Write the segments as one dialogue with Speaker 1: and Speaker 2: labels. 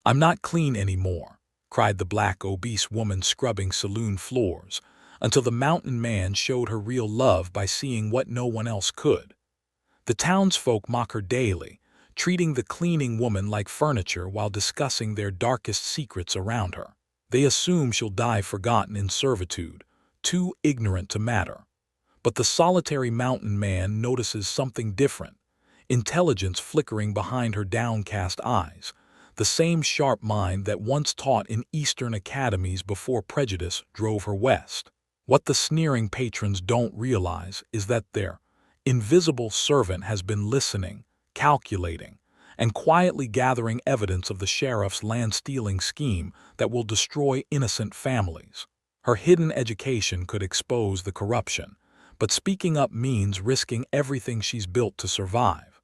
Speaker 1: "I'm not clean anymore," cried the black, obese woman scrubbing saloon floors, until the mountain man showed her real love by seeing what no one else could. The townsfolk mock her daily, treating the cleaning woman like furniture while discussing their darkest secrets around her. They assume she'll die forgotten in servitude, too ignorant to matter. But the solitary mountain man notices something different, intelligence flickering behind her downcast eyes, the same sharp mind that once taught in Eastern academies before prejudice drove her west. What the sneering patrons don't realize is that their invisible servant has been listening, calculating, and quietly gathering evidence of the sheriff's land-stealing scheme that will destroy innocent families. Her hidden education could expose the corruption, but speaking up means risking everything she's built to survive.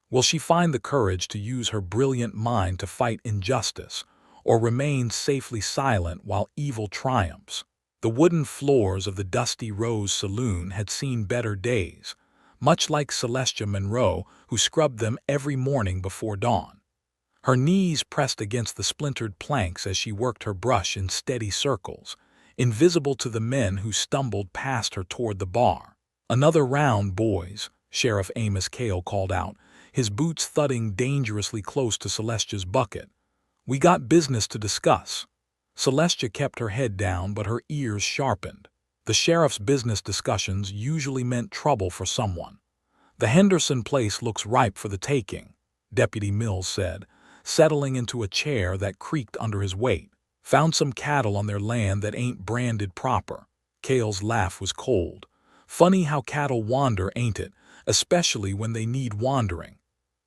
Speaker 1: Will she find the courage to use her brilliant mind to fight injustice, or remain safely silent while evil triumphs? The wooden floors of the Dusty Rose Saloon had seen better days, much like Celestia Monroe, who scrubbed them every morning before dawn. Her knees pressed against the splintered planks as she worked her brush in steady circles, invisible to the men who stumbled past her toward the bar. "Another round, boys," Sheriff Amos Cale called out, his boots thudding dangerously close to Celestia's bucket. "We got business to discuss." Celestia kept her head down, but her ears sharpened. The sheriff's business discussions usually meant trouble for someone. "The Henderson place looks ripe for the taking," Deputy Mills said, settling into a chair that creaked under his weight. "Found some cattle on their land that ain't branded proper." Cale's laugh was cold. "Funny how cattle wander, ain't it, especially when they need wandering."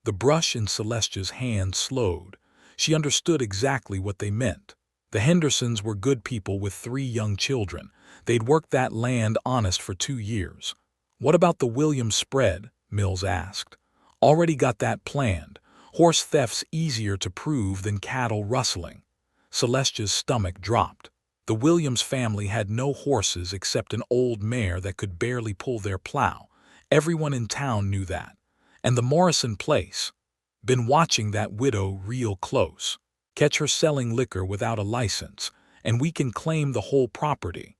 Speaker 1: The brush in Celestia's hand slowed. She understood exactly what they meant. The Hendersons were good people with 3 young children. They'd worked that land honest for 2 years. "What about the Williams spread?" Mills asked. "Already got that planned. Horse theft's easier to prove than cattle rustling." Celestia's stomach dropped. The Williams family had no horses except an old mare that could barely pull their plow. Everyone in town knew that. And the Morrison place. Been watching that widow real close. Catch her selling liquor without a license, and we can claim the whole property.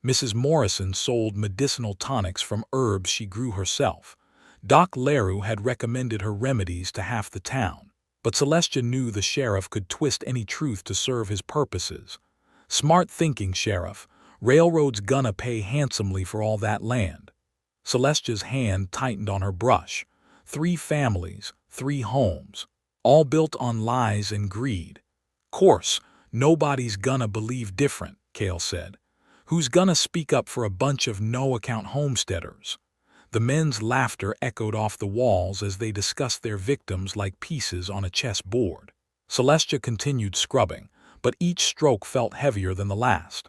Speaker 1: Mrs. Morrison sold medicinal tonics from herbs she grew herself. Doc Leroux had recommended her remedies to half the town. But Celestia knew the sheriff could twist any truth to serve his purposes. "Smart thinking, Sheriff. Railroad's gonna pay handsomely for all that land." Celestia's hand tightened on her brush. 3 families, 3 homes, all built on lies and greed. "Course, nobody's gonna believe different," Cale said. "Who's gonna speak up for a bunch of no-account homesteaders?" The men's laughter echoed off the walls as they discussed their victims like pieces on a chessboard. Celestia continued scrubbing, but each stroke felt heavier than the last.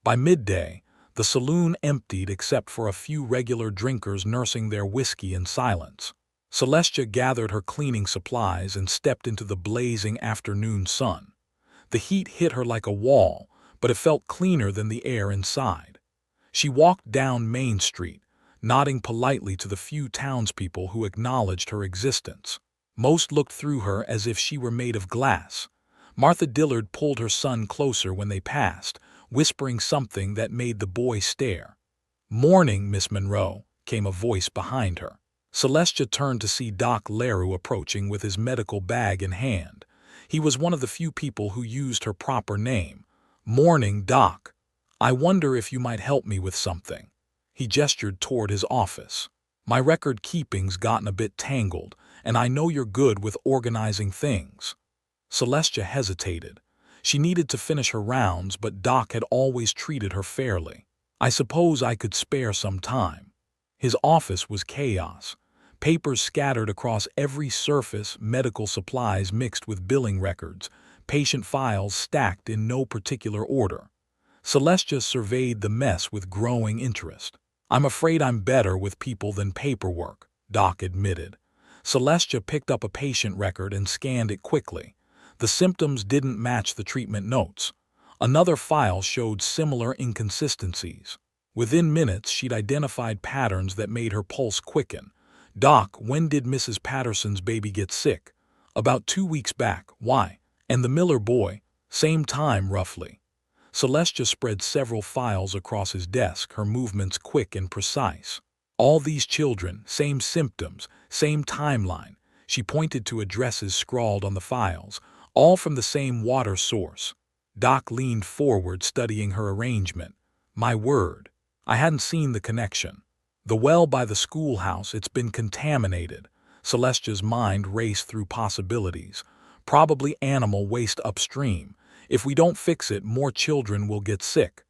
Speaker 1: By midday, the saloon emptied except for a few regular drinkers nursing their whiskey in silence. Celestia gathered her cleaning supplies and stepped into the blazing afternoon sun. The heat hit her like a wall, but it felt cleaner than the air inside. She walked down Main Street, nodding politely to the few townspeople who acknowledged her existence. Most looked through her as if she were made of glass. Martha Dillard pulled her son closer when they passed, whispering something that made the boy stare. "Morning, Miss Monroe," came a voice behind her. Celestia turned to see Doc Leroux approaching with his medical bag in hand. He was one of the few people who used her proper name. "Morning, Doc. I wonder if you might help me with something." He gestured toward his office. "My record-keeping's gotten a bit tangled, and I know you're good with organizing things." Celestia hesitated. She needed to finish her rounds, but Doc had always treated her fairly. "I suppose I could spare some time." His office was chaos. Papers scattered across every surface, medical supplies mixed with billing records, patient files stacked in no particular order. Celestia surveyed the mess with growing interest. "I'm afraid I'm better with people than paperwork," Doc admitted. Celestia picked up a patient record and scanned it quickly. The symptoms didn't match the treatment notes. Another file showed similar inconsistencies. Within minutes, she'd identified patterns that made her pulse quicken. "Doc, when did Mrs. Patterson's baby get sick?" "About 2 weeks back. Why?" And the Miller boy, same time roughly. Celestia spread several files across his desk, her movements quick and precise. All these children, same symptoms, same timeline. She pointed to addresses scrawled on the files, all from the same water source. Doc leaned forward, studying her arrangement. My word, I hadn't seen the connection. The well by the schoolhouse, it's been contaminated. Celestia's mind raced through possibilities. Probably animal waste upstream. If we don't fix it, more children will get sick.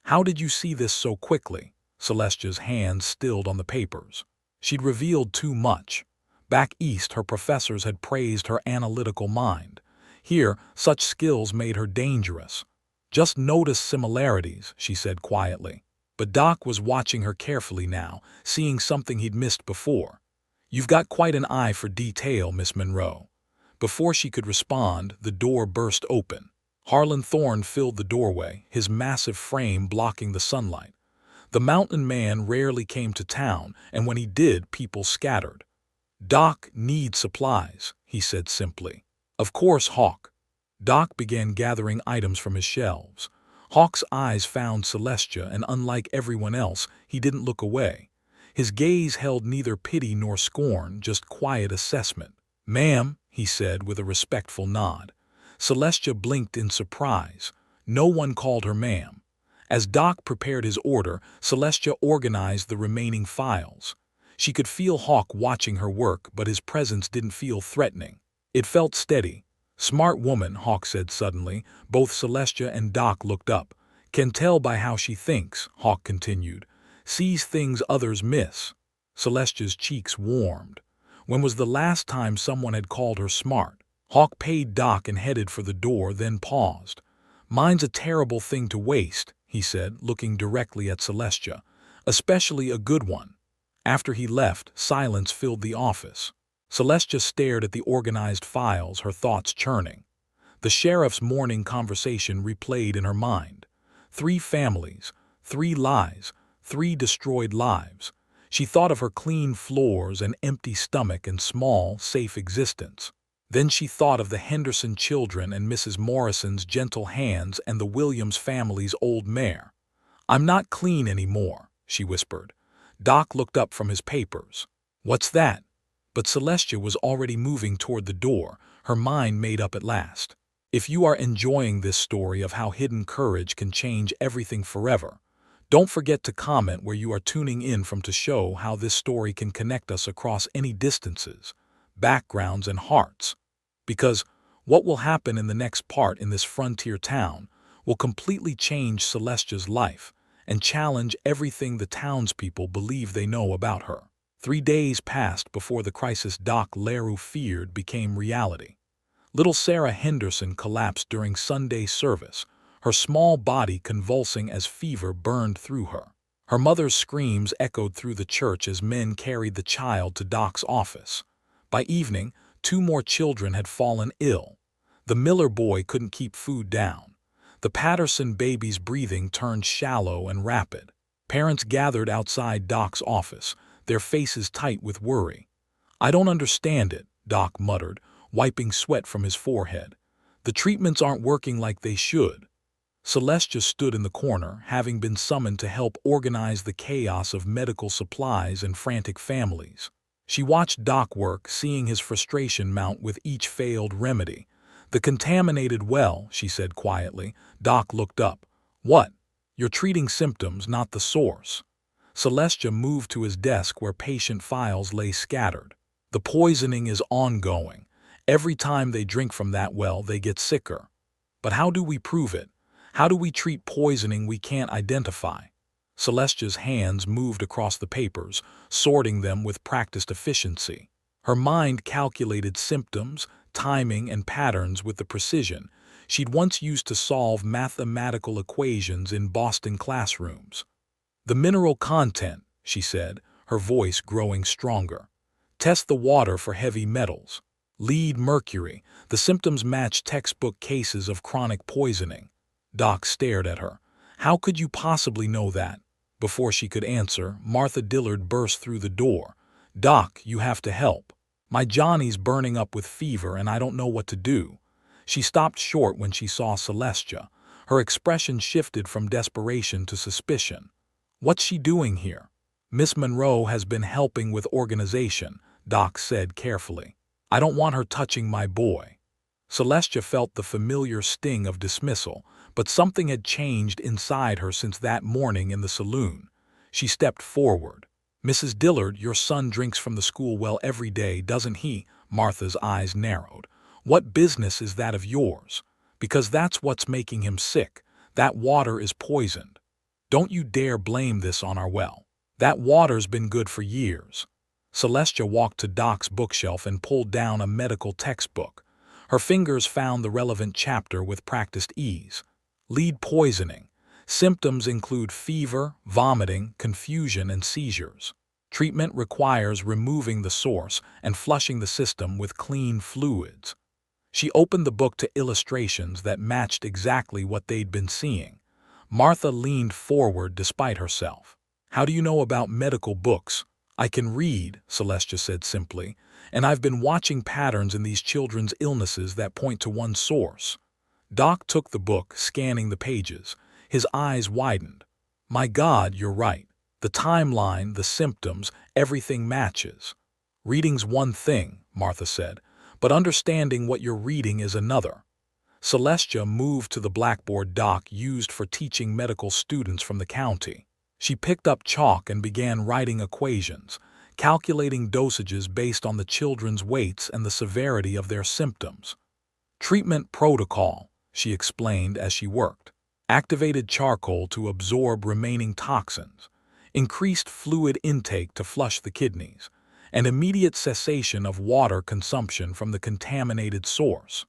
Speaker 1: How did you see this so quickly? Celestia's hands stilled on the papers. She'd revealed too much. Back east, her professors had praised her analytical mind. Here, such skills made her dangerous. Just notice similarities, she said quietly. But Doc was watching her carefully now, seeing something he'd missed before. You've got quite an eye for detail, Miss Monroe. Before she could respond, the door burst open. Harlan Thorne filled the doorway, his massive frame blocking the sunlight. The mountain man rarely came to town, and when he did, people scattered. Doc needs supplies, he said simply. Of course, Hawk. Doc began gathering items from his shelves. Hawk's eyes found Celestia, and unlike everyone else, he didn't look away. His gaze held neither pity nor scorn, just quiet assessment. Ma'am, he said with a respectful nod. Celestia blinked in surprise. No one called her ma'am. As Doc prepared his order, Celestia organized the remaining files. She could feel Hawk watching her work, but his presence didn't feel threatening. It felt steady. Smart woman, Hawk said suddenly. Both Celestia and Doc looked up. Can tell by how she thinks, Hawk continued. Sees things others miss. Celestia's cheeks warmed. When was the last time someone had called her smart? Hawk paid Doc and headed for the door, then paused. Mine's a terrible thing to waste, he said, looking directly at Celestia. Especially a good one. After he left, silence filled the office. Celestia stared at the organized files, her thoughts churning. The sheriff's morning conversation replayed in her mind. 3 families, 3 lies, 3 destroyed lives. She thought of her clean floors, an empty stomach, and small, safe existence. Then she thought of the Henderson children and Mrs. Morrison's gentle hands and the Williams family's old mare. I'm not clean anymore, she whispered. Doc looked up from his papers. What's that? But Celestia was already moving toward the door, her mind made up at last. If you are enjoying this story of how hidden courage can change everything forever, don't forget to comment where you are tuning in from to show how this story can connect us across any distances, backgrounds, and hearts. Because what will happen in the next part in this frontier town will completely change Celestia's life and challenge everything the townspeople believe they know about her. 3 days passed before the crisis Doc Leroux feared became reality. Little Sarah Henderson collapsed during Sunday service, her small body convulsing as fever burned through her. Her mother's screams echoed through the church as men carried the child to Doc's office. By evening, 2 more children had fallen ill. The Miller boy couldn't keep food down. The Patterson baby's breathing turned shallow and rapid. Parents gathered outside Doc's office, their faces tight with worry. I don't understand it, Doc muttered, wiping sweat from his forehead. The treatments aren't working like they should. Celestia stood in the corner, having been summoned to help organize the chaos of medical supplies and frantic families. She watched Doc work, seeing his frustration mount with each failed remedy. The contaminated well, she said quietly. Doc looked up. What? You're treating symptoms, not the source. Celestia moved to his desk where patient files lay scattered. The poisoning is ongoing. Every time they drink from that well, they get sicker. But how do we prove it? How do we treat poisoning we can't identify? Celestia's hands moved across the papers, sorting them with practiced efficiency. Her mind calculated symptoms, timing, and patterns with the precision she'd once used to solve mathematical equations in Boston classrooms. The mineral content, she said, her voice growing stronger. Test the water for heavy metals. Lead, mercury. The symptoms match textbook cases of chronic poisoning. Doc stared at her. How could you possibly know that? Before she could answer, Martha Dillard burst through the door. Doc, you have to help. My Johnny's burning up with fever and I don't know what to do. She stopped short when she saw Celestia. Her expression shifted from desperation to suspicion. "What's she doing here?" "Miss Monroe has been helping with organization," Doc said carefully. "I don't want her touching my boy." Celestia felt the familiar sting of dismissal, but something had changed inside her since that morning in the saloon. She stepped forward. "Mrs. Dillard, your son drinks from the school well every day, doesn't he?" Martha's eyes narrowed. "What business is that of yours? Because that's what's making him sick. That water is poisoned. Don't you dare blame this on our well. That water's been good for years." Celestia walked to Doc's bookshelf and pulled down a medical textbook. Her fingers found the relevant chapter with practiced ease. "Lead poisoning. Symptoms include fever, vomiting, confusion, and seizures. Treatment requires removing the source and flushing the system with clean fluids." She opened the book to illustrations that matched exactly what they'd been seeing. Martha leaned forward despite herself. "How do you know about medical books?" "I can read," Celestia said simply, "and I've been watching patterns in these children's illnesses that point to one source." Doc took the book, scanning the pages. His eyes widened. "My God, you're right. The timeline, the symptoms, everything matches." "Reading's one thing," Martha said, "but understanding what you're reading is another." Celestia moved to the blackboard Doc used for teaching medical students from the county. She picked up chalk and began writing equations, calculating dosages based on the children's weights and the severity of their symptoms. "Treatment protocol," she explained as she worked. "Activated charcoal to absorb remaining toxins, increased fluid intake to flush the kidneys, and immediate cessation of water consumption from the contaminated source."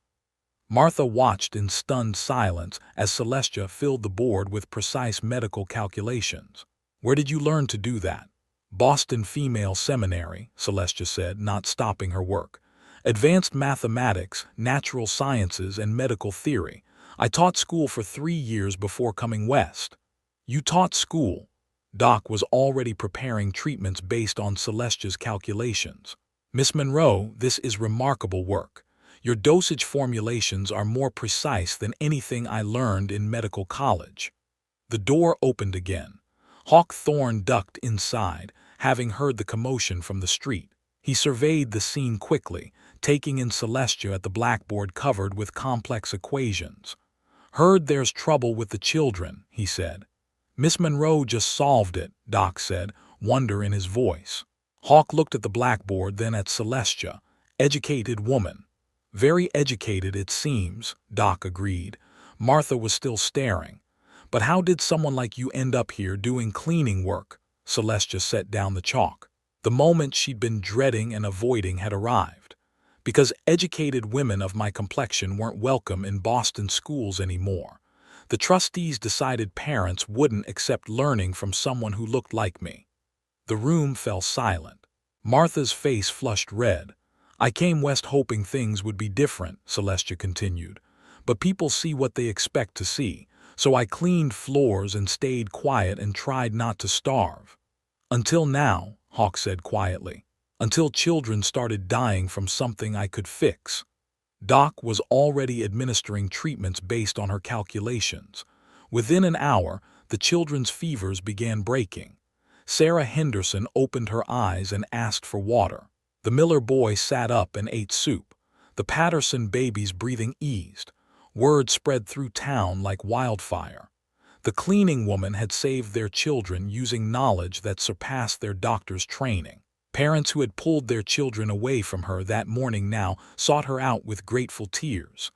Speaker 1: Martha watched in stunned silence as Celestia filled the board with precise medical calculations. "Where did you learn to do that?" "Boston Female Seminary," Celestia said, not stopping her work. "Advanced mathematics, natural sciences, and medical theory. I taught school for 3 years before coming west." "You taught school?" Doc was already preparing treatments based on Celestia's calculations. "Miss Monroe, this is remarkable work. Your dosage formulations are more precise than anything I learned in medical college." The door opened again. Hawk Thorne ducked inside, having heard the commotion from the street. He surveyed the scene quickly, taking in Celestia at the blackboard covered with complex equations. "Heard there's trouble with the children," he said. "Miss Monroe just solved it," Doc said, wonder in his voice. Hawk looked at the blackboard, then at Celestia. "Educated woman." "Very educated, it seems," Doc agreed. Martha was still staring. "But how did someone like you end up here doing cleaning work?" Celestia set down the chalk. The moment she'd been dreading and avoiding had arrived. "Because educated women of my complexion weren't welcome in Boston schools anymore. The trustees decided parents wouldn't accept learning from someone who looked like me." The room fell silent. Martha's face flushed red. "I came west hoping things would be different," Celestia continued. "But people see what they expect to see, so I cleaned floors and stayed quiet and tried not to starve." "Until now," Hawk said quietly. "Until children started dying from something I could fix." Doc was already administering treatments based on her calculations. Within an hour, the children's fevers began breaking. Sarah Henderson opened her eyes and asked for water. The Miller boy sat up and ate soup. The Patterson baby's breathing eased. Word spread through town like wildfire. The cleaning woman had saved their children using knowledge that surpassed their doctor's training. Parents who had pulled their children away from her that morning now sought her out with grateful tears.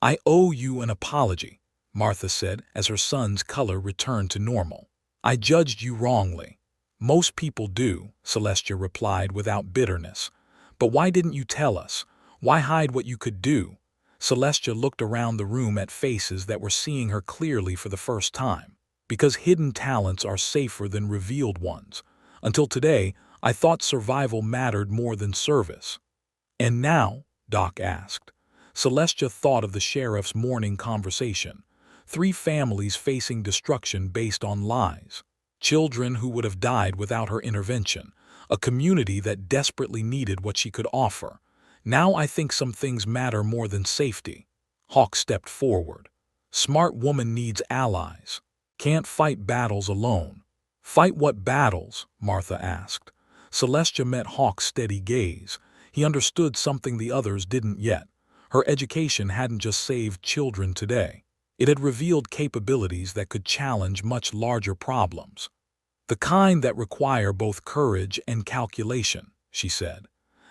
Speaker 1: "I owe you an apology," Martha said as her son's color returned to normal. "I judged you wrongly." "Most people do," Celestia replied without bitterness. "But why didn't you tell us? Why hide what you could do?" Celestia looked around the room at faces that were seeing her clearly for the first time. "Because hidden talents are safer than revealed ones. Until today, I thought survival mattered more than service." "And now?" Doc asked. Celestia thought of the sheriff's morning conversation. 3 families facing destruction based on lies. Children who would have died without her intervention. A community that desperately needed what she could offer. "Now I think some things matter more than safety." Hawk stepped forward. Smart woman needs allies. Can't fight battles alone. Fight what battles? Martha asked. Celestia met Hawk's steady gaze. He understood something the others didn't yet. Her education hadn't just saved children today. It had revealed capabilities that could challenge much larger problems. The kind that require both courage and calculation, she said.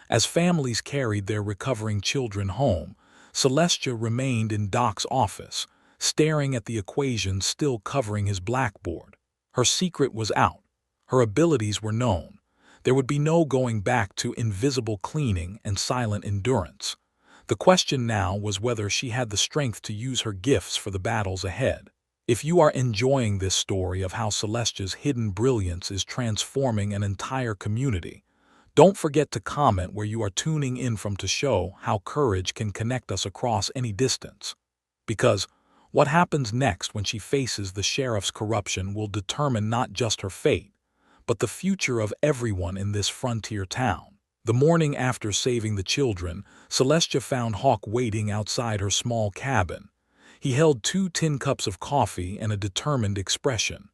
Speaker 1: As families carried their recovering children home, Celestia remained in Doc's office, staring at the equations still covering his blackboard. Her secret was out. Her abilities were known. There would be no going back to invisible cleaning and silent endurance. The question now was whether she had the strength to use her gifts for the battles ahead. If you are enjoying this story of how Celestia's hidden brilliance is transforming an entire community, don't forget to comment where you are tuning in from to show how courage can connect us across any distance. Because what happens next when she faces the sheriff's corruption will determine not just her fate, but the future of everyone in this frontier town. The morning after saving the children, Celestia found Hawk waiting outside her small cabin. He held 2 tin cups of coffee and a determined expression.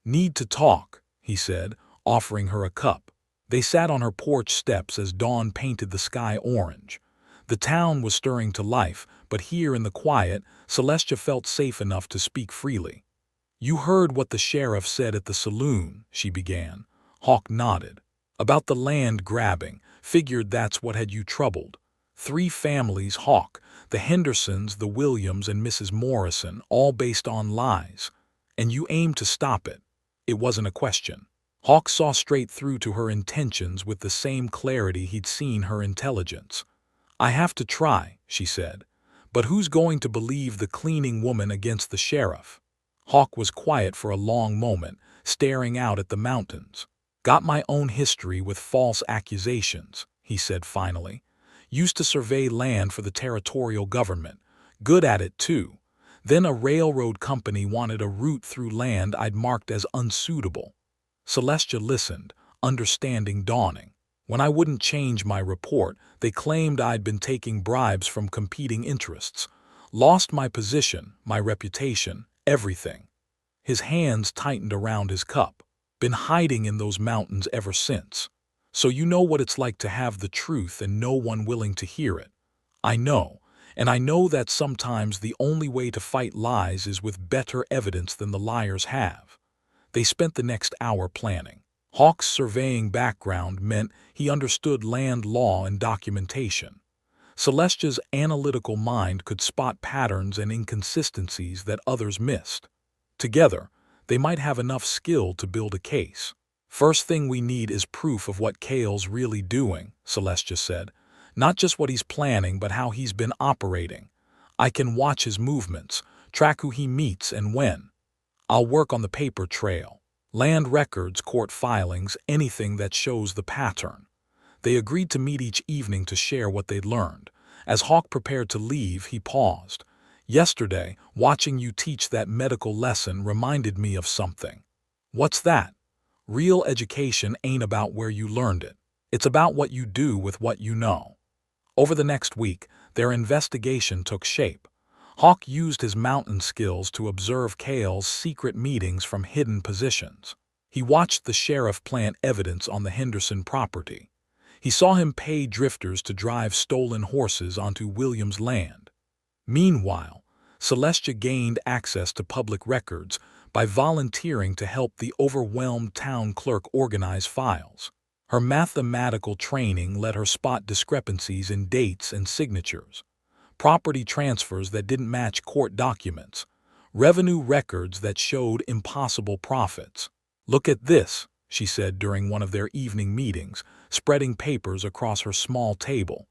Speaker 1: "Need to talk," he said, offering her a cup. They sat on her porch steps as dawn painted the sky orange. The town was stirring to life, but here in the quiet, Celestia felt safe enough to speak freely. "You heard what the sheriff said at the saloon," she began. Hawk nodded. "About the land grabbing. Figured that's what had you troubled. 3 families, Hawk. The Hendersons, the Williams, and Mrs. Morrison, all based on lies. And you aimed to stop it." It wasn't a question. Hawk saw straight through to her intentions with the same clarity he'd seen her intelligence. "I have to try," she said. "But who's going to believe the cleaning woman against the sheriff?" Hawk was quiet for a long moment, staring out at the mountains. "Got my own history with false accusations," he said finally. "Used to survey land for the territorial government. Good at it, too. Then a railroad company wanted a route through land I'd marked as unsuitable." Celestia listened, understanding dawning. "When I wouldn't change my report, they claimed I'd been taking bribes from competing interests. Lost my position, my reputation, everything." His hands tightened around his cup. "Been hiding in those mountains ever since. So you know what it's like to have the truth and no one willing to hear it." "I know, and I know that sometimes the only way to fight lies is with better evidence than the liars have." They spent the next hour planning. Hawk's surveying background meant he understood land law and documentation. Celestia's analytical mind could spot patterns and inconsistencies that others missed. Together, they might have enough skill to build a case. "First thing we need is proof of what Kale's really doing," Celestia said. "Not just what he's planning, but how he's been operating. I can watch his movements, track who he meets and when. I'll work on the paper trail. Land records, court filings, anything that shows the pattern." They agreed to meet each evening to share what they'd learned. As Hawk prepared to leave, he paused. "Yesterday, watching you teach that medical lesson reminded me of something." "What's that?" "Real education ain't about where you learned it. It's about what you do with what you know." Over the next week, their investigation took shape. Hawk used his mountain skills to observe Kale's secret meetings from hidden positions. He watched the sheriff plant evidence on the Henderson property. He saw him pay drifters to drive stolen horses onto Williams' land. Meanwhile, Celestia gained access to public records by volunteering to help the overwhelmed town clerk organize files. Her mathematical training let her spot discrepancies in dates and signatures. Property transfers that didn't match court documents, revenue records that showed impossible profits. "Look at this," she said during one of their evening meetings, spreading papers across her small table.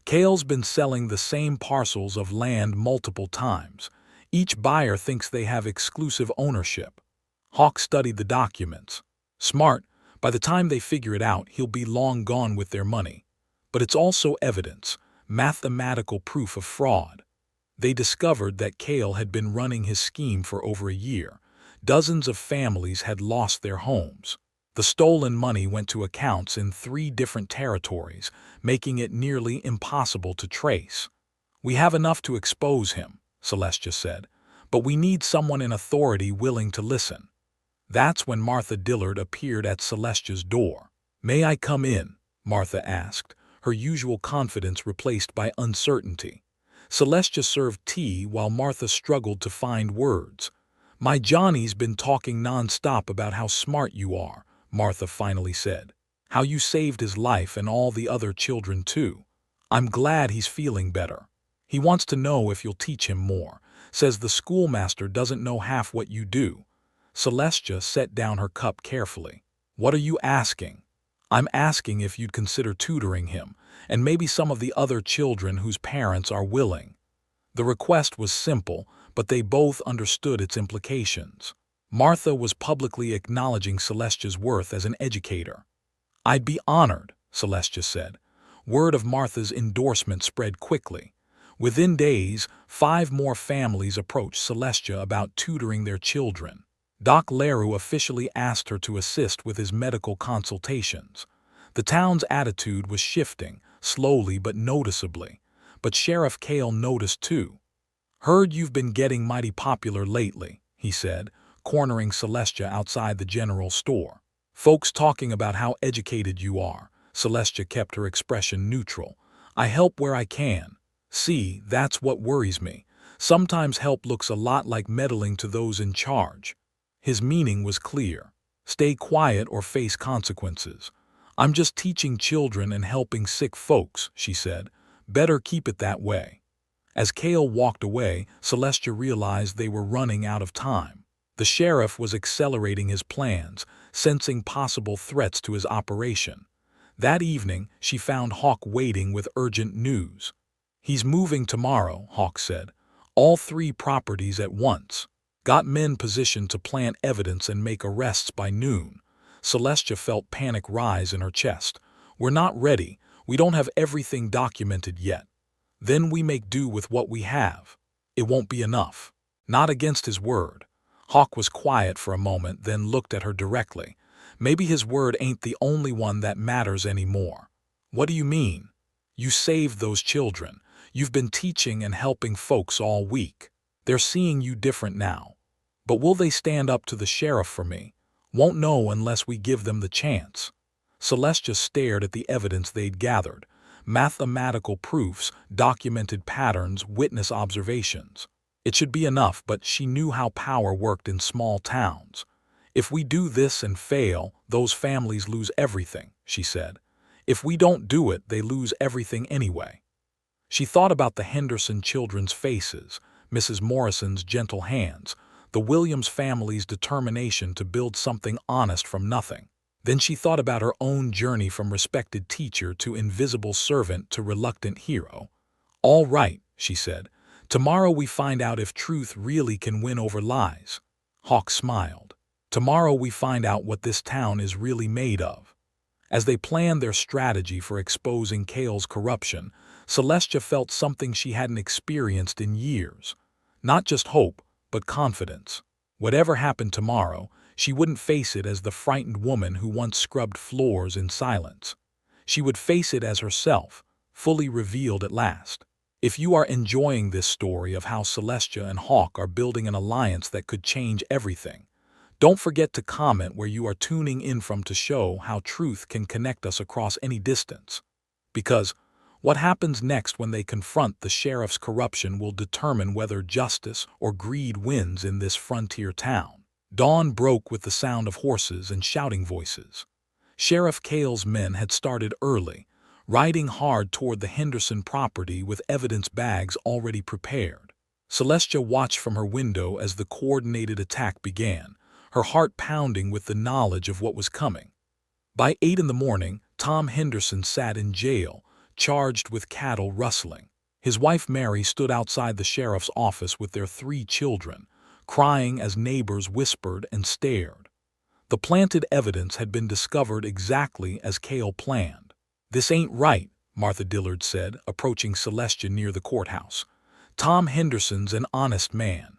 Speaker 1: "Kale's been selling the same parcels of land multiple times. Each buyer thinks they have exclusive ownership." Hawk studied the documents. "Smart. By the time they figure it out, he'll be long gone with their money. But it's also evidence. Mathematical proof of fraud." They discovered that Kale had been running his scheme for over a year. Dozens of families had lost their homes. The stolen money went to accounts in 3 different territories, making it nearly impossible to trace. "We have enough to expose him," Celestia said, "but we need someone in authority willing to listen." That's when Martha Dillard appeared at Celestia's door. "May I come in?" Martha asked, her usual confidence replaced by uncertainty. Celestia served tea while Martha struggled to find words. "My Johnny's been talking nonstop about how smart you are," Martha finally said. "How you saved his life and all the other children too. I'm glad he's feeling better. He wants to know if you'll teach him more. Says the schoolmaster doesn't know half what you do." Celestia set down her cup carefully. "What are you asking?" "I'm asking if you'd consider tutoring him, and maybe some of the other children whose parents are willing." The request was simple, but they both understood its implications. Martha was publicly acknowledging Celestia's worth as an educator. "I'd be honored," Celestia said. Word of Martha's endorsement spread quickly. Within days, 5 more families approached Celestia about tutoring their children. Doc Leroux officially asked her to assist with his medical consultations. The town's attitude was shifting, slowly but noticeably. But Sheriff Cale noticed too. "Heard you've been getting mighty popular lately," he said, cornering Celestia outside the general store. "Folks talking about how educated you are." Celestia kept her expression neutral. "I help where I can. See, that's what worries me. Sometimes help looks a lot like meddling to those in charge." His meaning was clear. Stay quiet or face consequences. "I'm just teaching children and helping sick folks," she said. "Better keep it that way." As Cale walked away, Celestia realized they were running out of time. The sheriff was accelerating his plans, sensing possible threats to his operation. That evening, she found Hawk waiting with urgent news. "He's moving tomorrow," Hawk said. "All 3 properties at once. Got men positioned to plant evidence and make arrests by noon." Celestia felt panic rise in her chest. "We're not ready. We don't have everything documented yet. Then we make do with what we have. It won't be enough." Not against his word. Hawk was quiet for a moment, then looked at her directly. "Maybe his word ain't the only one that matters anymore." "What do you mean?" "You saved those children. You've been teaching and helping folks all week. They're seeing you different now. But will they stand up to the sheriff for me? Won't know unless we give them the chance." Celestia stared at the evidence they'd gathered. Mathematical proofs, documented patterns, witness observations. It should be enough, but she knew how power worked in small towns. "If we do this and fail, those families lose everything," she said. "If we don't do it, they lose everything anyway." She thought about the Henderson children's faces, Mrs. Morrison's gentle hands, the Williams family's determination to build something honest from nothing. Then she thought about her own journey from respected teacher to invisible servant to reluctant hero. "All right," she said. "Tomorrow we find out if truth really can win over lies." Hawk smiled. "Tomorrow we find out what this town is really made of." As they planned their strategy for exposing Cale's corruption, Celestia felt something she hadn't experienced in years. Not just hope, but confidence. Whatever happened tomorrow, she wouldn't face it as the frightened woman who once scrubbed floors in silence. She would face it as herself, fully revealed at last. If you are enjoying this story of how Celestia and Hawk are building an alliance that could change everything, don't forget to comment where you are tuning in from to show how truth can connect us across any distance. Because what happens next when they confront the sheriff's corruption will determine whether justice or greed wins in this frontier town. Dawn broke with the sound of horses and shouting voices. Sheriff Cale's men had started early, riding hard toward the Henderson property with evidence bags already prepared. Celestia watched from her window as the coordinated attack began, her heart pounding with the knowledge of what was coming. By 8 in the morning, Tom Henderson sat in jail, charged with cattle rustling. His wife Mary stood outside the sheriff's office with their 3 children, crying as neighbors whispered and stared. The planted evidence had been discovered exactly as Cale planned. "This ain't right," Martha Dillard said, approaching Celestia near the courthouse. "Tom Henderson's an honest man."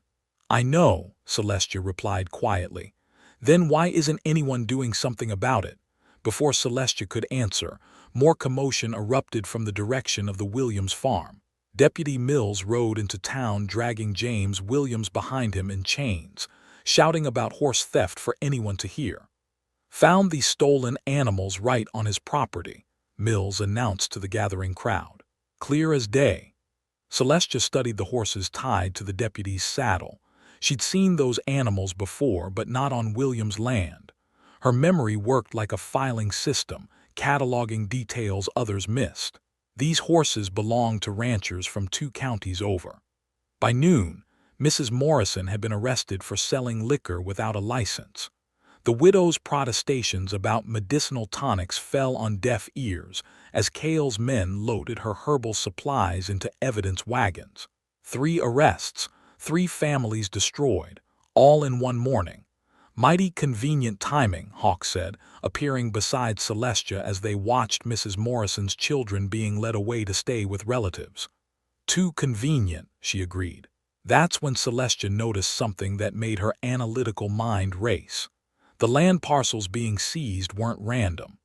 Speaker 1: "I know," Celestia replied quietly. "Then why isn't anyone doing something about it?" Before Celestia could answer, more commotion erupted from the direction of the Williams farm. Deputy Mills rode into town dragging James Williams behind him in chains, shouting about horse theft for anyone to hear. "Found these stolen animals right on his property," Mills announced to the gathering crowd. "Clear as day." Celestia studied the horses tied to the deputy's saddle. She'd seen those animals before, but not on Williams' land. Her memory worked like a filing system, cataloging details others missed. These horses belonged to ranchers from 2 counties over. By noon, Mrs. Morrison had been arrested for selling liquor without a license. The widow's protestations about medicinal tonics fell on deaf ears as Cale's men loaded her herbal supplies into evidence wagons. 3 arrests, 3 families destroyed, all in one morning. "Mighty convenient timing," Hawk said, appearing beside Celestia as they watched Mrs. Morrison's children being led away to stay with relatives. "Too convenient," she agreed. That's when Celestia noticed something that made her analytical mind race. The land parcels being seized weren't random.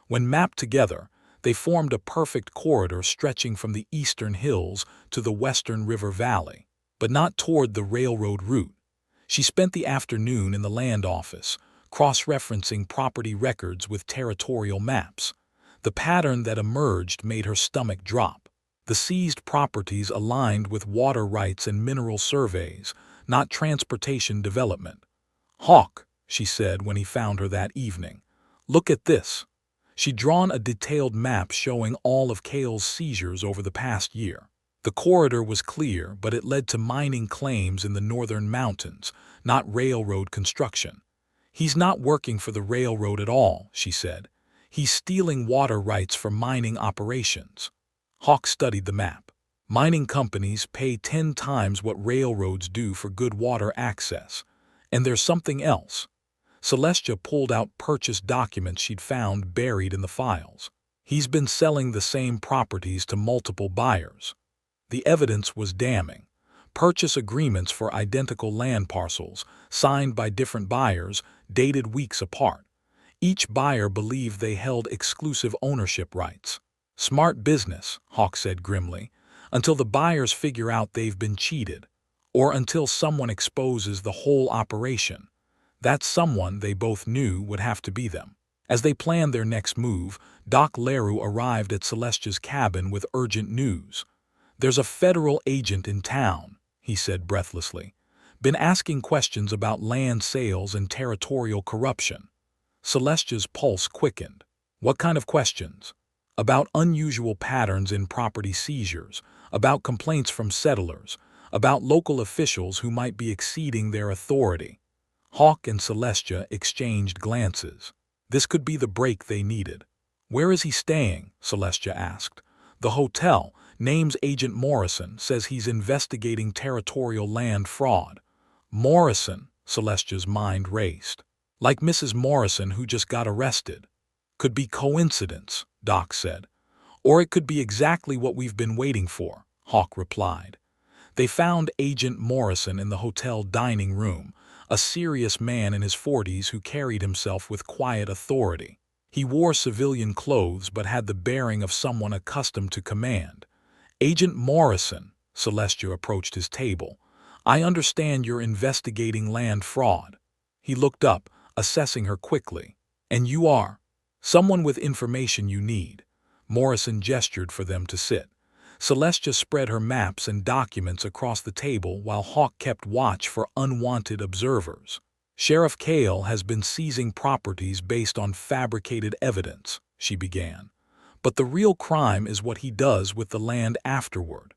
Speaker 1: When mapped together, they formed a perfect corridor stretching from the eastern hills to the western river valley, but not toward the railroad route. She spent the afternoon in the land office, cross-referencing property records with territorial maps. The pattern that emerged made her stomach drop. The seized properties aligned with water rights and mineral surveys, not transportation development. "Hawk," she said when he found her that evening, "look at this." She'd drawn a detailed map showing all of Cale's seizures over the past year. The corridor was clear, but it led to mining claims in the northern mountains, not railroad construction. "He's not working for the railroad at all," she said. "He's stealing water rights for mining operations." Hawk studied the map. Mining companies pay 10 times what railroads do for good water access. And there's something else. Celestia pulled out purchase documents she'd found buried in the files. "He's been selling the same properties to multiple buyers." The evidence was damning. Purchase agreements for identical land parcels, signed by different buyers, dated weeks apart. Each buyer believed they held exclusive ownership rights. "Smart business," Hawk said grimly, "until the buyers figure out they've been cheated, or until someone exposes the whole operation. That someone, they both knew, would have to be them." As they planned their next move, Doc Leroux arrived at Celestia's cabin with urgent news. "There's a federal agent in town," he said breathlessly. "Been asking questions about land sales and territorial corruption." Celestia's pulse quickened. "What kind of questions?" "About unusual patterns in property seizures, about complaints from settlers, about local officials who might be exceeding their authority." Hawk and Celestia exchanged glances. This could be the break they needed. "Where is he staying?" Celestia asked. "The hotel. Name's Agent Morrison. Says he's investigating territorial land fraud." "Morrison?" Celestia's mind raced. "Like Mrs. Morrison who just got arrested." "Could be coincidence," Doc said. "Or it could be exactly what we've been waiting for," Hawk replied. They found Agent Morrison in the hotel dining room, a serious man in his 40s who carried himself with quiet authority. He wore civilian clothes but had the bearing of someone accustomed to command. "Agent Morrison," Celestia approached his table, "I understand you're investigating land fraud." He looked up, assessing her quickly. "And you are?" "Someone with information you need." Morrison gestured for them to sit. Celestia spread her maps and documents across the table while Hawk kept watch for unwanted observers. "Sheriff Cale has been seizing properties based on fabricated evidence," she began. "But the real crime is what he does with the land afterward."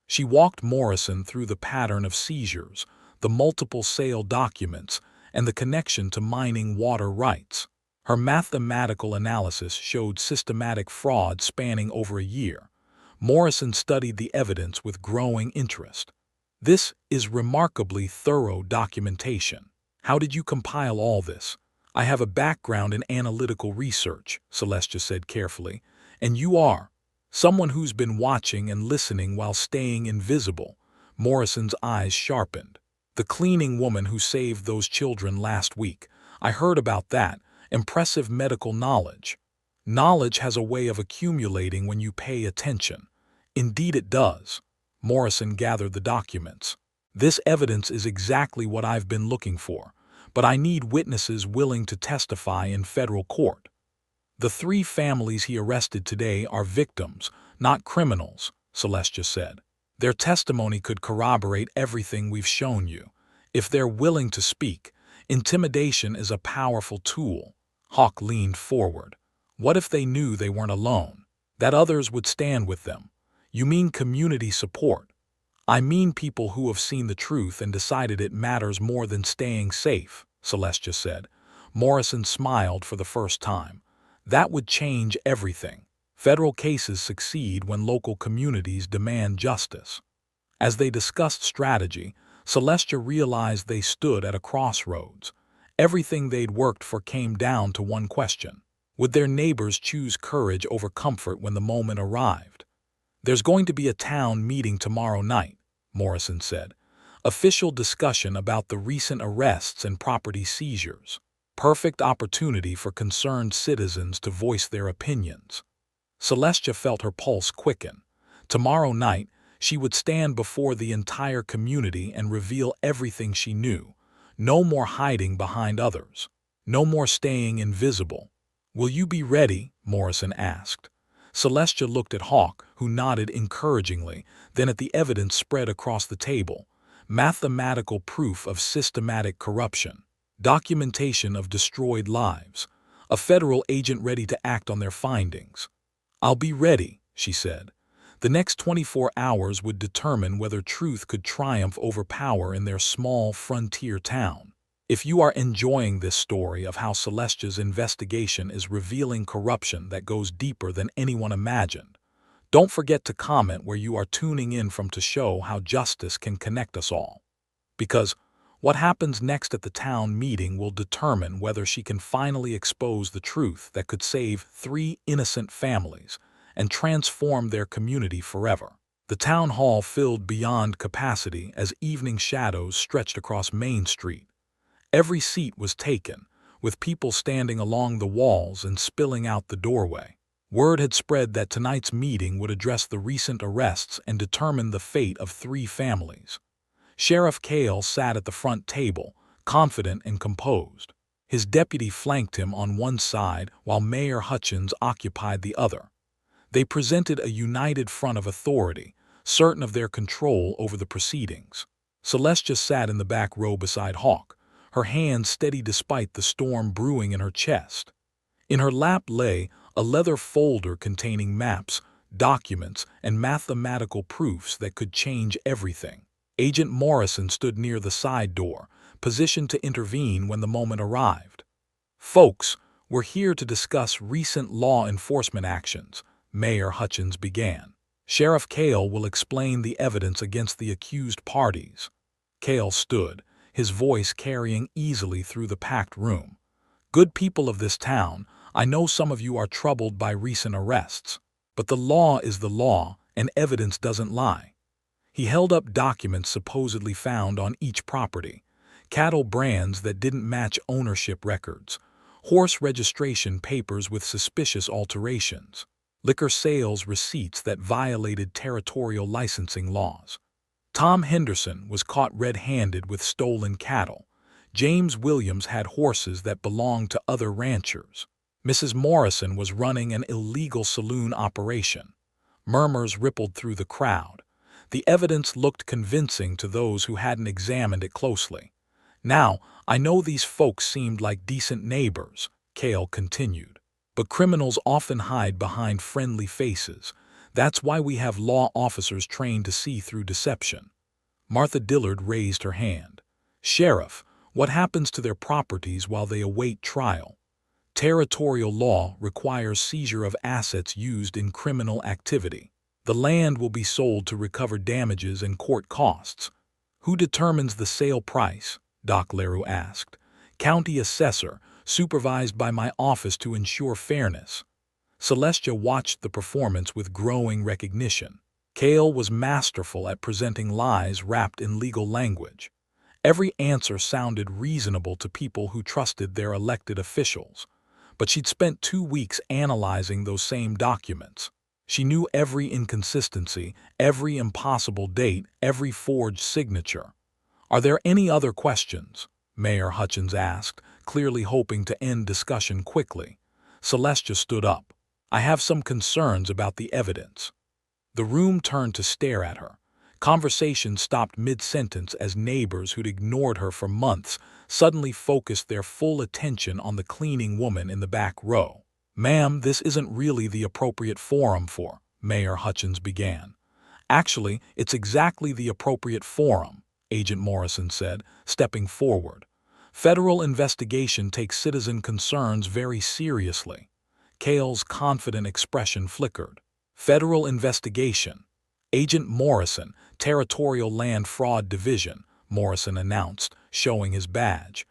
Speaker 1: She walked Morrison through the pattern of seizures, the multiple sale documents, and the connection to mining water rights. Her mathematical analysis showed systematic fraud spanning over a year. Morrison studied the evidence with growing interest. "This is remarkably thorough documentation. How did you compile all this?" "I have a background in analytical research," Celestia said carefully. "And you are?" "Someone who's been watching and listening while staying invisible." Morrison's eyes sharpened. "The cleaning woman who saved those children last week. I heard about that. Impressive medical knowledge." "Knowledge has a way of accumulating when you pay attention." "Indeed it does." Morrison gathered the documents. "This evidence is exactly what I've been looking for, but I need witnesses willing to testify in federal court." "The 3 families he arrested today are victims, not criminals," Celestia said. "Their testimony could corroborate everything we've shown you. If they're willing to speak, intimidation is a powerful tool." Hawk leaned forward. "What if they knew they weren't alone? That others would stand with them?" "You mean community support?" "I mean people who have seen the truth and decided it matters more than staying safe," Celestia said. Morrison smiled for the first time. "That would change everything. Federal cases succeed when local communities demand justice." As they discussed strategy, Celestia realized they stood at a crossroads. Everything they'd worked for came down to one question. Would their neighbors choose courage over comfort when the moment arrived? "There's going to be a town meeting tomorrow night," Morrison said. "Official discussion about the recent arrests and property seizures. Perfect opportunity for concerned citizens to voice their opinions." Celestia felt her pulse quicken. Tomorrow night, she would stand before the entire community and reveal everything she knew. No more hiding behind others. No more staying invisible. "Will you be ready?" Morrison asked. Celestia looked at Hawk, who nodded encouragingly, then at the evidence spread across the table. Mathematical proof of systematic corruption. Documentation of destroyed lives. A federal agent ready to act on their findings. "I'll be ready," she said. The next 24 hours would determine whether truth could triumph over power in their small frontier town. If you are enjoying this story of how Celestia's investigation is revealing corruption that goes deeper than anyone imagined, don't forget to comment where you are tuning in from to show how justice can connect us all. Because what happens next at the town meeting will determine whether she can finally expose the truth that could save 3 innocent families and transform their community forever. The town hall filled beyond capacity as evening shadows stretched across Main Street. Every seat was taken, with people standing along the walls and spilling out the doorway. Word had spread that tonight's meeting would address the recent arrests and determine the fate of 3 families. Sheriff Cale sat at the front table, confident and composed. His deputy flanked him on one side while Mayor Hutchins occupied the other. They presented a united front of authority, certain of their control over the proceedings. Celestia sat in the back row beside Hawk, her hands steady despite the storm brewing in her chest. In her lap lay a leather folder containing maps, documents, and mathematical proofs that could change everything. Agent Morrison stood near the side door, positioned to intervene when the moment arrived. "Folks, we're here to discuss recent law enforcement actions," Mayor Hutchins began. "Sheriff Cale will explain the evidence against the accused parties." Cale stood, his voice carrying easily through the packed room. "Good people of this town, I know some of you are troubled by recent arrests, but the law is the law and evidence doesn't lie." He held up documents supposedly found on each property, cattle brands that didn't match ownership records, horse registration papers with suspicious alterations, liquor sales receipts that violated territorial licensing laws. Tom Henderson was caught red-handed with stolen cattle. James Williams had horses that belonged to other ranchers. Mrs. Morrison was running an illegal saloon operation. Murmurs rippled through the crowd. The evidence looked convincing to those who hadn't examined it closely. "Now, I know these folks seemed like decent neighbors," Cale continued, "but criminals often hide behind friendly faces. That's why we have law officers trained to see through deception." Martha Dillard raised her hand. "Sheriff, what happens to their properties while they await trial?" "Territorial law requires seizure of assets used in criminal activity. The land will be sold to recover damages and court costs." "Who determines the sale price?" Doc Leroux asked. "County assessor, supervised by my office to ensure fairness." Celestia watched the performance with growing recognition. Cale was masterful at presenting lies wrapped in legal language. Every answer sounded reasonable to people who trusted their elected officials. But she'd spent 2 weeks analyzing those same documents. She knew every inconsistency, every impossible date, every forged signature. "Are there any other questions?" Mayor Hutchins asked, clearly hoping to end discussion quickly. Celestia stood up. "I have some concerns about the evidence." The room turned to stare at her. Conversation stopped mid-sentence as neighbors who'd ignored her for months suddenly focused their full attention on the cleaning woman in the back row. "Ma'am, this isn't really the appropriate forum for," Mayor Hutchins began. "Actually, it's exactly the appropriate forum," Agent Morrison said, stepping forward. "Federal investigation takes citizen concerns very seriously." Cale's confident expression flickered. "Federal investigation. Agent Morrison, Territorial Land Fraud Division," Morrison announced, showing his badge.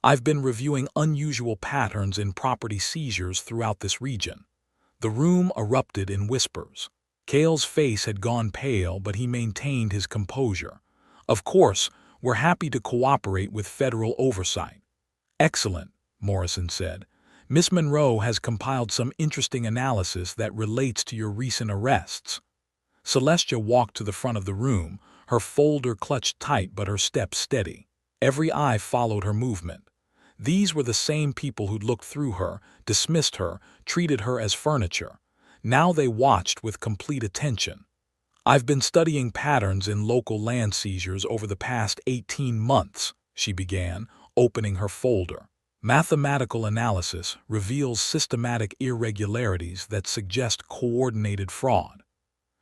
Speaker 1: "I've been reviewing unusual patterns in property seizures throughout this region." The room erupted in whispers. Cale's face had gone pale, but he maintained his composure. "Of course, we're happy to cooperate with federal oversight." "Excellent," Morrison said. "Miss Monroe has compiled some interesting analysis that relates to your recent arrests." Celestia walked to the front of the room, her folder clutched tight but her step steady. Every eye followed her movement. These were the same people who'd looked through her, dismissed her, treated her as furniture. Now they watched with complete attention. "I've been studying patterns in local land seizures over the past 18 months, she began, opening her folder. "Mathematical analysis reveals systematic irregularities that suggest coordinated fraud."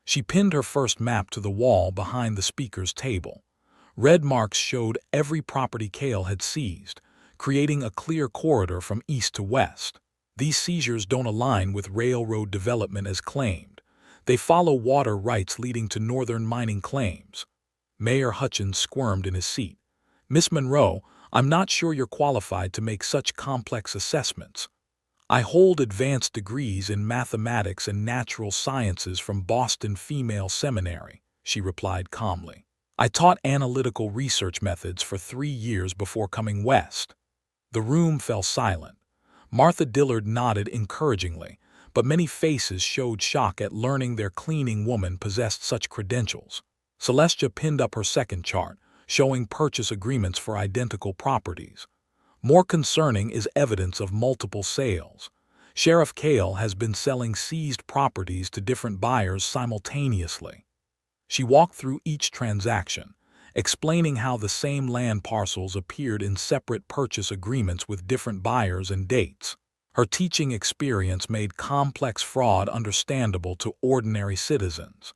Speaker 1: She pinned her first map to the wall behind the speaker's table. Red marks showed every property Cale had seized, creating a clear corridor from east to west. "These seizures don't align with railroad development as claimed. They follow water rights leading to northern mining claims." Mayor Hutchins squirmed in his seat. "Miss Monroe, I'm not sure you're qualified to make such complex assessments." "I hold advanced degrees in mathematics and natural sciences from Boston Female Seminary," she replied calmly. "I taught analytical research methods for 3 years before coming west." The room fell silent. Martha Dillard nodded encouragingly, but many faces showed shock at learning their cleaning woman possessed such credentials. Celestia pinned up her second chart, showing purchase agreements for identical properties. More concerning is evidence of multiple sales. Sheriff Cale has been selling seized properties to different buyers simultaneously. She walked through each transaction, explaining how the same land parcels appeared in separate purchase agreements with different buyers and dates. Her teaching experience made complex fraud understandable to ordinary citizens.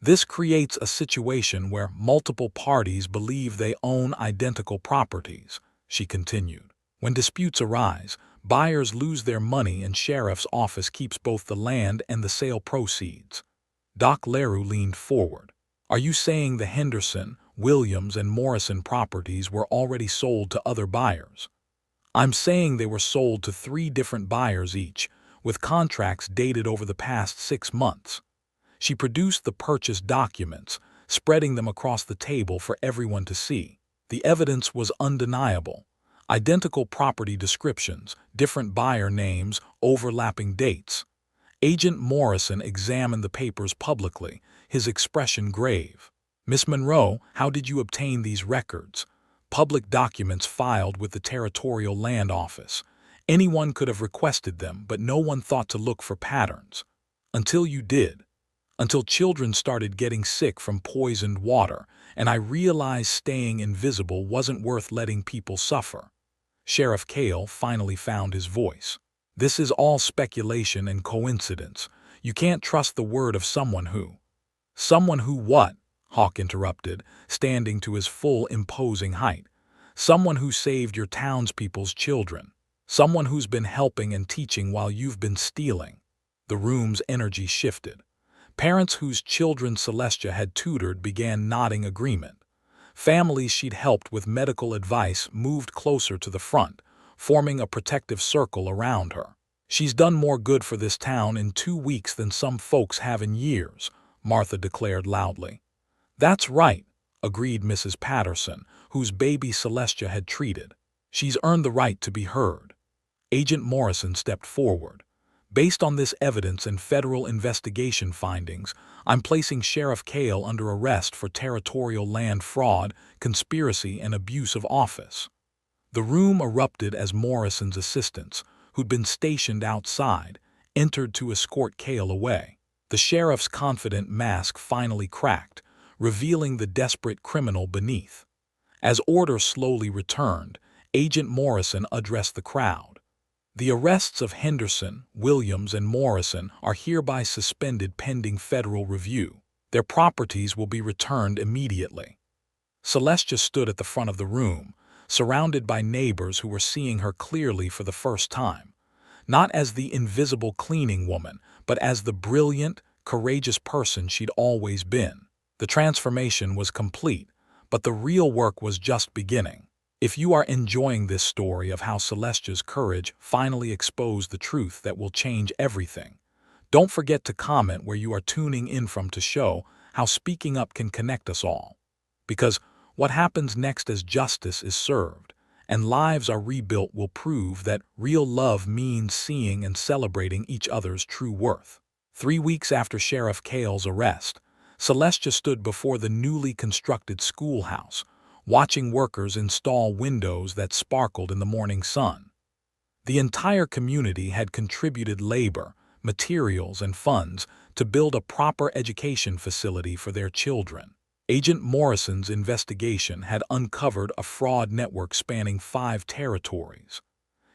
Speaker 1: "This creates a situation where multiple parties believe they own identical properties," she continued. "When disputes arise, buyers lose their money and sheriff's office keeps both the land and the sale proceeds." Doc Leroux leaned forward. "Are you saying the Henderson, Williams, and Morrison properties were already sold to other buyers?" "I'm saying they were sold to 3 different buyers each, with contracts dated over the past 6 months. She produced the purchase documents, spreading them across the table for everyone to see. The evidence was undeniable. Identical property descriptions, different buyer names, overlapping dates. Agent Morrison examined the papers publicly, his expression grave. "Miss Monroe, how did you obtain these records?" "Public documents filed with the Territorial Land Office. Anyone could have requested them, but no one thought to look for patterns." "Until you did. Until children started getting sick from poisoned water, and I realized staying invisible wasn't worth letting people suffer." Sheriff Cale finally found his voice. "This is all speculation and coincidence. You can't trust the word of someone who—" "Someone who what?" Hawk interrupted, standing to his full imposing height. "Someone who saved your townspeople's children. Someone who's been helping and teaching while you've been stealing." The room's energy shifted. Parents whose children Celestia had tutored began nodding agreement. Families she'd helped with medical advice moved closer to the front, forming a protective circle around her. "She's done more good for this town in 2 weeks than some folks have in years," Martha declared loudly. "That's right," agreed Mrs. Patterson, whose baby Celestia had treated. "She's earned the right to be heard." Agent Morrison stepped forward. Based on this evidence and federal investigation findings, I'm placing Sheriff Cale under arrest for territorial land fraud, conspiracy, and abuse of office." The room erupted as Morrison's assistants, who'd been stationed outside, entered to escort Cale away. The sheriff's confident mask finally cracked, revealing the desperate criminal beneath. As order slowly returned, Agent Morrison addressed the crowd. "The arrests of Henderson, Williams, and Morrison are hereby suspended pending federal review. Their properties will be returned immediately." Celestia stood at the front of the room, surrounded by neighbors who were seeing her clearly for the first time, not as the invisible cleaning woman, but as the brilliant, courageous person she'd always been. The transformation was complete, but the real work was just beginning. If you are enjoying this story of how Celestia's courage finally exposed the truth that will change everything, don't forget to comment where you are tuning in from to show how speaking up can connect us all. Because what happens next as justice is served and lives are rebuilt will prove that real love means seeing and celebrating each other's true worth. 3 weeks after Sheriff Cale's arrest, Celestia stood before the newly constructed schoolhouse, watching workers install windows that sparkled in the morning sun. The entire community had contributed labor, materials, and funds to build a proper education facility for their children. Agent Morrison's investigation had uncovered a fraud network spanning 5 territories.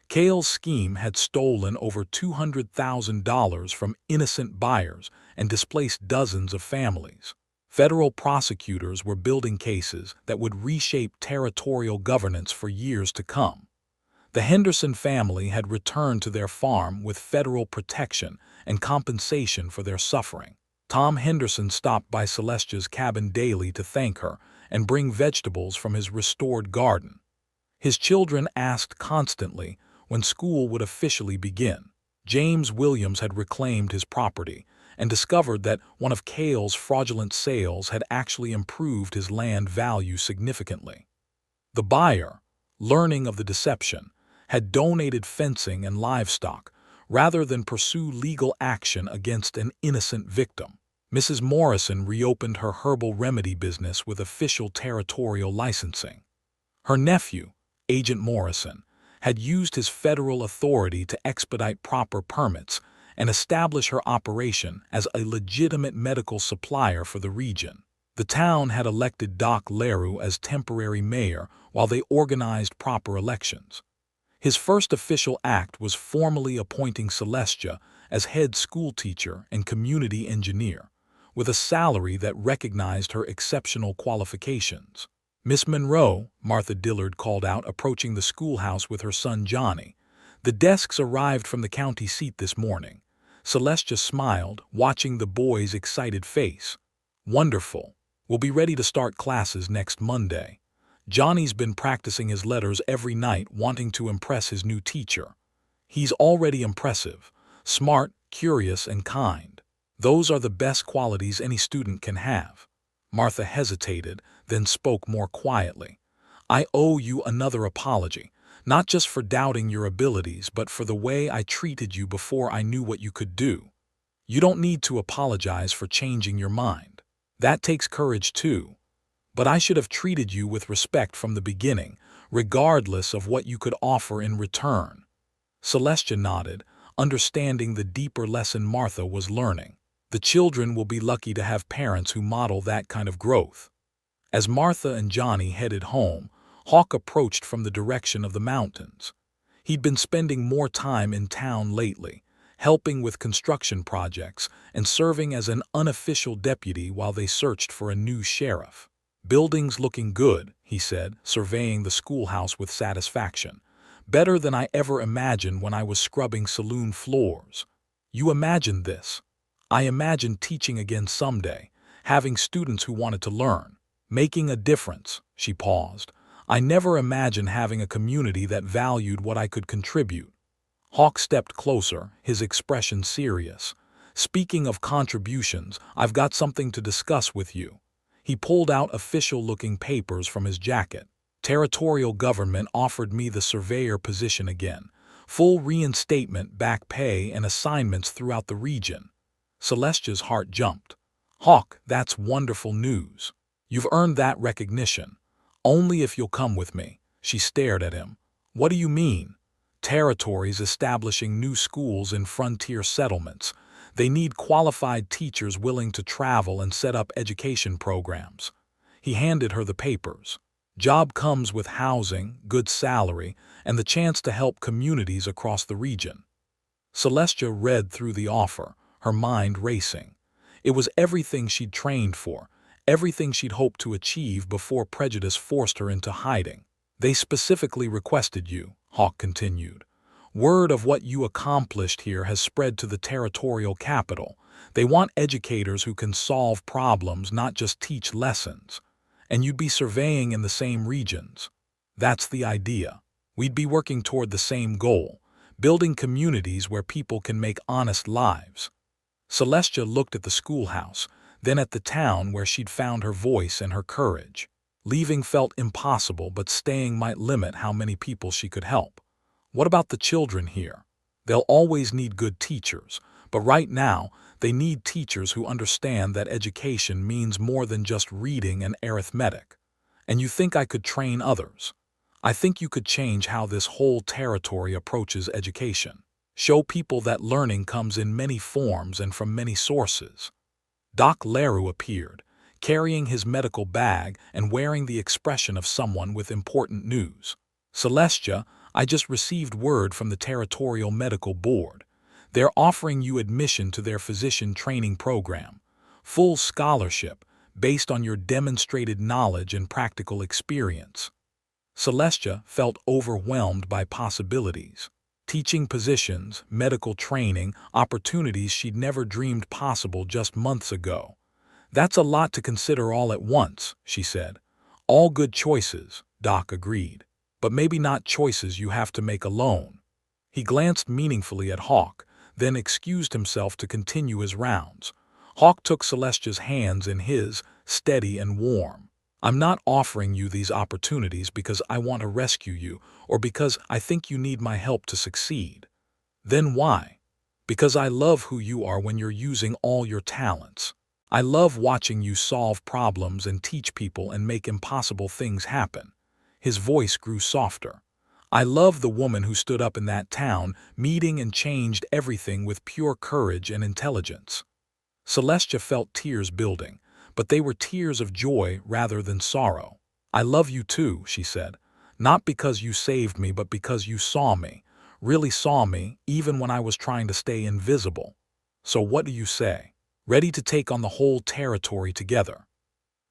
Speaker 1: Cale's scheme had stolen over $200,000 from innocent buyers and displaced dozens of families. Federal prosecutors were building cases that would reshape territorial governance for years to come. The Henderson family had returned to their farm with federal protection and compensation for their suffering. Tom Henderson stopped by Celestia's cabin daily to thank her and bring vegetables from his restored garden. His children asked constantly when school would officially begin. James Williams had reclaimed his property and discovered that one of Cale's fraudulent sales had actually improved his land value significantly. The buyer, learning of the deception, had donated fencing and livestock rather than pursue legal action against an innocent victim. Mrs. Morrison reopened her herbal remedy business with official territorial licensing. Her nephew, Agent Morrison, had used his federal authority to expedite proper permits and establish her operation as a legitimate medical supplier for the region. The town had elected Doc Leroux as temporary mayor while they organized proper elections. His first official act was formally appointing Celestia as head schoolteacher and community engineer, with a salary that recognized her exceptional qualifications. "Miss Monroe," Martha Dillard called out, approaching the schoolhouse with her son Johnny. "The desks arrived from the county seat this morning." Celestia smiled, watching the boy's excited face. "Wonderful. We'll be ready to start classes next Monday." Johnny's been practicing his letters every night, wanting to impress his new teacher. "He's already impressive, smart, curious, and kind. Those are the best qualities any student can have." Martha hesitated, then spoke more quietly. "I owe you another apology, not just for doubting your abilities, but for the way I treated you before I knew what you could do. You don't need to apologize for changing your mind. That takes courage too. But I should have treated you with respect from the beginning, regardless of what you could offer in return." Celestia nodded, understanding the deeper lesson Martha was learning. The children will be lucky to have parents who model that kind of growth. As Martha and Johnny headed home, Hawk approached from the direction of the mountains. He'd been spending more time in town lately, helping with construction projects and serving as an unofficial deputy while they searched for a new sheriff. "Building's looking good," he said, surveying the schoolhouse with satisfaction. "Better than I ever imagined when I was scrubbing saloon floors." "You imagined this?" "I imagined teaching again someday, having students who wanted to learn, making a difference." She paused. "I never imagined having a community that valued what I could contribute." Hawk stepped closer, his expression serious. "Speaking of contributions, I've got something to discuss with you." He pulled out official-looking papers from his jacket. "Territorial government offered me the surveyor position again, full reinstatement, back pay, and assignments throughout the region. Celestia's heart jumped. Hawk, that's wonderful news. You've earned that recognition. Only if you'll come with me. She stared at him. What do you mean? Territories establishing new schools in frontier settlements. They need qualified teachers willing to travel and set up education programs. He handed her the papers. Job comes with housing, good salary, and the chance to help communities across the region. Celestia read through the offer, her mind racing. It was everything she'd trained for, everything she'd hoped to achieve before prejudice forced her into hiding. They specifically requested you, Hawk continued. Word of what you accomplished here has spread to the territorial capital. They want educators who can solve problems, not just teach lessons. And you'd be surveying in the same regions. That's the idea. We'd be working toward the same goal, building communities where people can make honest lives. Celestia looked at the schoolhouse, then at the town where she'd found her voice and her courage. Leaving felt impossible, but staying might limit how many people she could help. What about the children here? They'll always need good teachers, but right now, they need teachers who understand that education means more than just reading and arithmetic. And you think I could train others? I think you could change how this whole territory approaches education. Show people that learning comes in many forms and from many sources. Doc Leroux appeared, carrying his medical bag and wearing the expression of someone with important news. Celestia, I just received word from the Territorial Medical Board. They're offering you admission to their physician training program. Full scholarship, based on your demonstrated knowledge and practical experience. Celestia felt overwhelmed by possibilities. Teaching positions, medical training, opportunities she'd never dreamed possible just months ago. That's a lot to consider all at once, she said. All good choices, Doc agreed. But maybe not choices you have to make alone. He glanced meaningfully at Hawk, then excused himself to continue his rounds. Hawk took Celestia's hands in his, steady and warm. I'm not offering you these opportunities because I want to rescue you or because I think you need my help to succeed. Then why? Because I love who you are when you're using all your talents. I love watching you solve problems and teach people and make impossible things happen. His voice grew softer. I love the woman who stood up in that town, meeting and changed everything with pure courage and intelligence. Celestia felt tears building, but they were tears of joy rather than sorrow. I love you too, she said. Not because you saved me, but because you saw me, really saw me, even when I was trying to stay invisible. So what do you say? Ready to take on the whole territory together?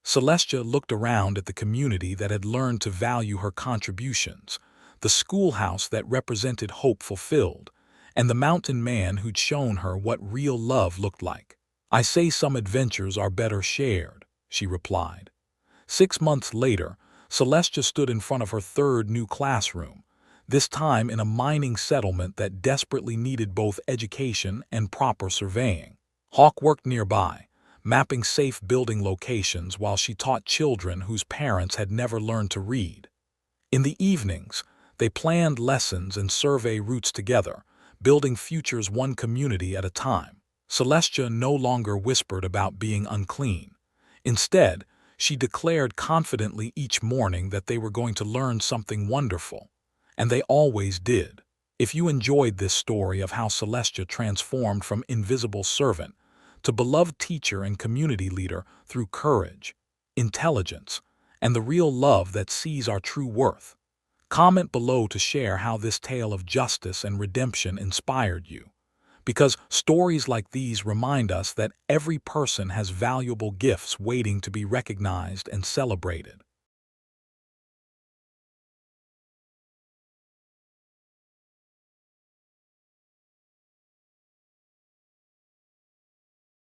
Speaker 1: Celestia looked around at the community that had learned to value her contributions, the schoolhouse that represented hope fulfilled, and the mountain man who'd shown her what real love looked like. I say some adventures are better shared, she replied. 6 months later, Celestia stood in front of her third new classroom, this time in a mining settlement that desperately needed both education and proper surveying. Hawk worked nearby, mapping safe building locations while she taught children whose parents had never learned to read. In the evenings, they planned lessons and survey routes together, building futures one community at a time. Celestia no longer whispered about being unclean. Instead, she declared confidently each morning that they were going to learn something wonderful. And they always did. If you enjoyed this story of how Celestia transformed from invisible servant to beloved teacher and community leader through courage, intelligence, and the real love that sees our true worth, comment below to share how this tale of justice and redemption inspired you. Because stories like these remind us that every person has valuable gifts waiting to be recognized and celebrated.